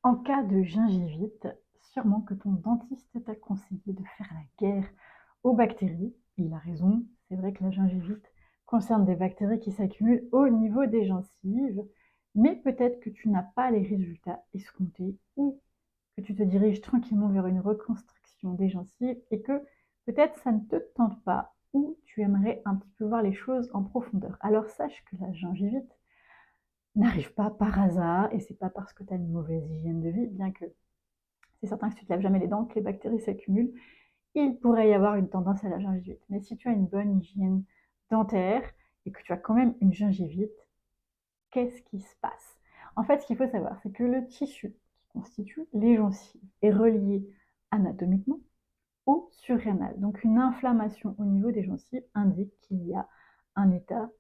En cas de gingivite, sûrement que ton dentiste t'a conseillé de faire la guerre aux bactéries. Il a raison, c'est vrai que la gingivite concerne des bactéries qui s'accumulent au niveau des gencives, mais peut-être que tu n'as pas les résultats escomptés ou que tu te diriges tranquillement vers une reconstruction des gencives et que peut-être ça ne te tente pas ou tu aimerais un petit peu voir les choses en profondeur. Alors sache que la gingivite n'arrive pas par hasard et c'est pas parce que tu as une mauvaise hygiène de vie, bien que c'est certain que si tu te laves jamais les dents, que les bactéries s'accumulent, il pourrait y avoir une tendance à la gingivite. Mais si tu as une bonne hygiène dentaire et que tu as quand même une gingivite, qu'est-ce qui se passe? En fait, ce qu'il faut savoir, c'est que le tissu qui constitue les gencives est relié anatomiquement au surrénal. Donc une inflammation au niveau des gencives indique qu'il y a un état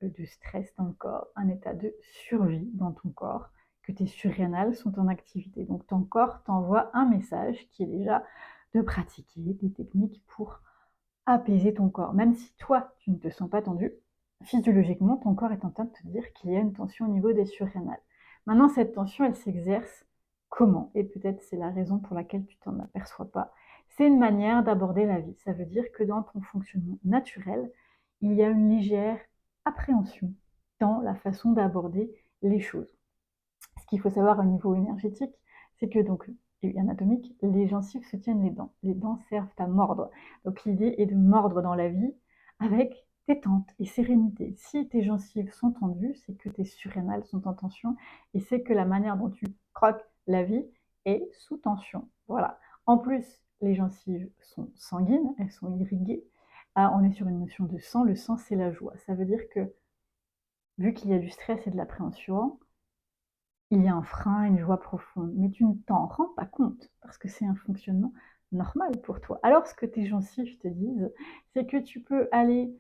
de stress dans le corps, un état de survie dans ton corps, que tes surrénales sont en activité. Donc ton corps t'envoie un message qui est déjà de pratiquer des techniques pour apaiser ton corps. Même si toi, tu ne te sens pas tendu, physiologiquement, ton corps est en train de te dire qu'il y a une tension au niveau des surrénales. Maintenant, cette tension, elle s'exerce comment? Et peut-être c'est la raison pour laquelle tu t'en aperçois pas. C'est une manière d'aborder la vie. Ça veut dire que dans ton fonctionnement naturel, il y a une légère appréhension dans la façon d'aborder les choses. Ce qu'il faut savoir au niveau énergétique, c'est que donc et anatomique, les gencives se tiennent les dents. Les dents servent à mordre. Donc l'idée est de mordre dans la vie avec détente et sérénité. Si tes gencives sont tendues, c'est que tes surrénales sont en tension et c'est que la manière dont tu croques la vie est sous tension. Voilà. En plus, les gencives sont sanguines, elles sont irriguées. Ah, on est sur une notion de sang. Le sang, c'est la joie. Ça veut dire que vu qu'il y a du stress et de l'appréhension, il y a un frein, une joie profonde, mais tu ne t'en rends pas compte parce que c'est un fonctionnement normal pour toi. Alors ce que tes gencives te disent, c'est que tu peux aller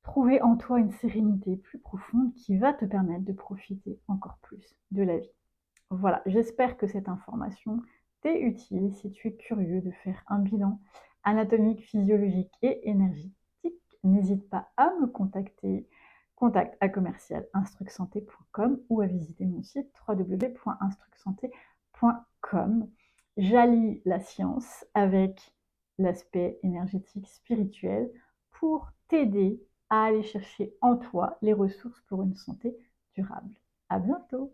trouver en toi une sérénité plus profonde qui va te permettre de profiter encore plus de la vie. Voilà, j'espère que cette information t'est utile si tu es curieux de faire un bilan anatomique, physiologique et énergétique. N'hésite pas à me contacter, contact@instrucsanté.com ou à visiter mon site www.instrucsanté.com. J'allie la science avec l'aspect énergétique spirituel pour t'aider à aller chercher en toi les ressources pour une santé durable. À bientôt!